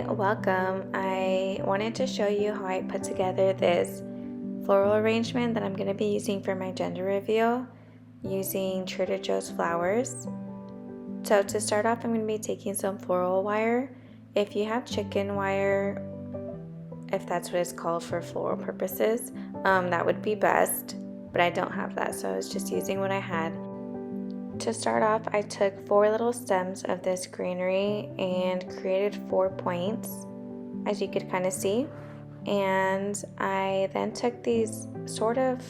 Hi, welcome. I wanted to show you how I put together this floral arrangement that I'm going to be using for my gender reveal using Trader Joe's flowers. So to start off, I'm going to be taking some floral wire. If you have chicken wire, if that's what it's called for floral purposes, that would be best, but I don't have that, so I was just using what I had. To start off, I took 4 little stems of this greenery and created 4 points, as you could kind of see. And I then took these sort of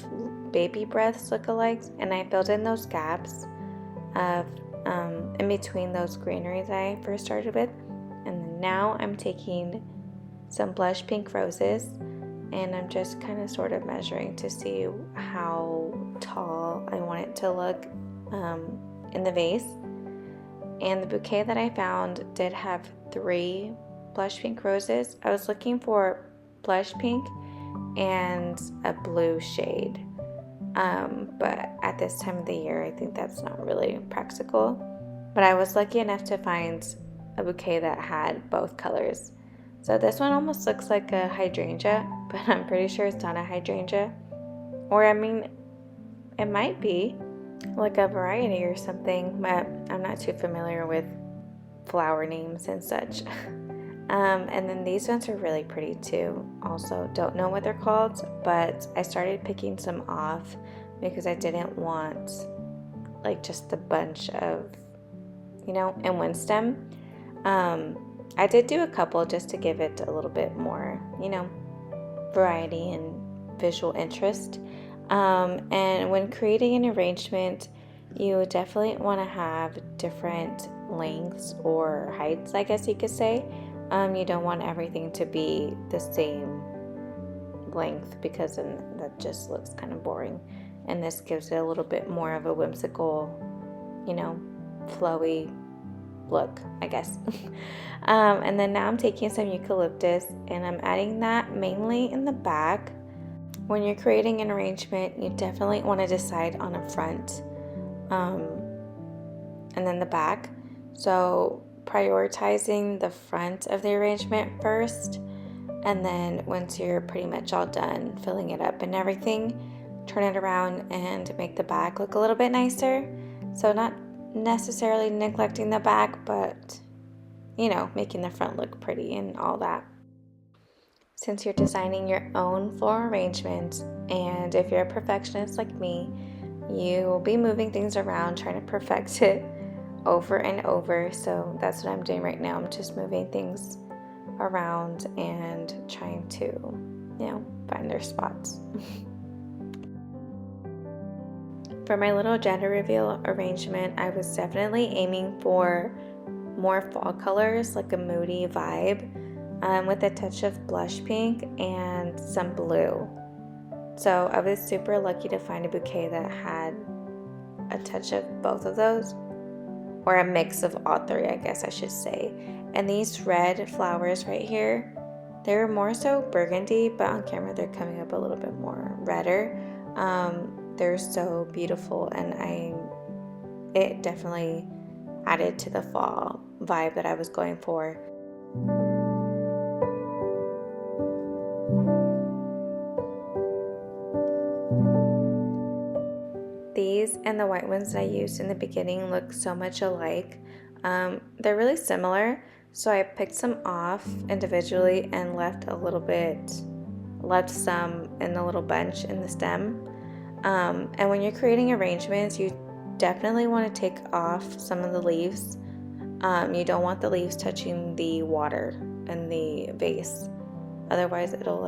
baby breaths lookalikes and I filled in those gaps of in between those greeneries I first started with. And then now I'm taking some blush pink roses and I'm just kind of sort of measuring to see how tall I want it to look in the vase. And the bouquet that I found did have 3 blush pink roses. I was looking for blush pink and a blue shade, but at this time of the year I think that's not really practical, but I was lucky enough to find a bouquet that had both colors. So this one almost looks like a hydrangea, but I'm pretty sure it's not a hydrangea, or I mean it might be like a variety or something, but I'm not too familiar with flower names and such. And then these ones are really pretty too. Also, don't know what they're called, but I started picking some off because I didn't want like just a bunch of, in one stem. I did do a couple just to give it a little bit more, variety and visual interest. And when creating an arrangement, you definitely want to have different lengths or heights, I guess you could say. You don't want everything to be the same length because then that just looks kind of boring. And this gives it a little bit more of a whimsical, flowy look, I guess. And then now I'm taking some eucalyptus and I'm adding that mainly in the back. When you're creating an arrangement, you definitely want to decide on a front and then the back. So prioritizing the front of the arrangement first, and then once you're pretty much all done filling it up and everything, turn it around and make the back look a little bit nicer. So not necessarily neglecting the back, but making the front look pretty and all that. Since you're designing your own floral arrangement, and if you're a perfectionist like me, you will be moving things around trying to perfect it over and over. So that's what I'm doing right now. I'm just moving things around and trying to, find their spots. For my little gender reveal arrangement, I was definitely aiming for more fall colors, like a moody vibe, with a touch of blush pink and some blue. So I was super lucky to find a bouquet that had a touch of both of those, or a mix of all 3, I guess I should say. And these red flowers right here, they're more so burgundy, but on camera they're coming up a little bit more redder. They're so beautiful, and it definitely added to the fall vibe that I was going for. These and the white ones that I used in the beginning look so much alike. They're really similar, so I picked some off individually and left some in a little bunch in the stem. And when you're creating arrangements, you definitely want to take off some of the leaves. You don't want the leaves touching the water in the vase, otherwise it'll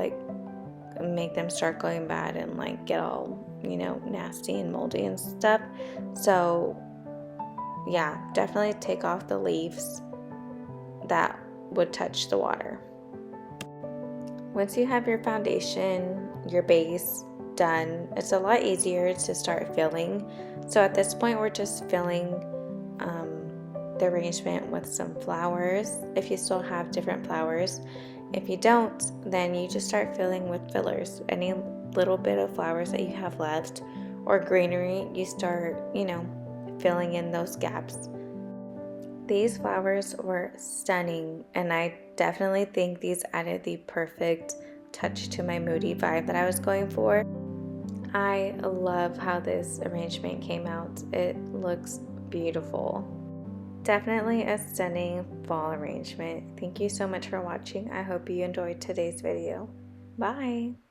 make them start going bad and get all nasty and moldy and stuff. So yeah, definitely take off the leaves that would touch the water. Once you have your foundation, your base done, it's a lot easier to start filling. So at this point we're just filling the arrangement with some flowers, if you still have different flowers. If you don't, then you just start filling with fillers. Any little bit of flowers that you have left or greenery, you start, filling in those gaps. These flowers were stunning, and I definitely think these added the perfect touch to my moody vibe that I was going for. I love how this arrangement came out. It looks beautiful. Definitely a stunning fall arrangement. Thank you so much for watching. I hope you enjoyed today's video. Bye!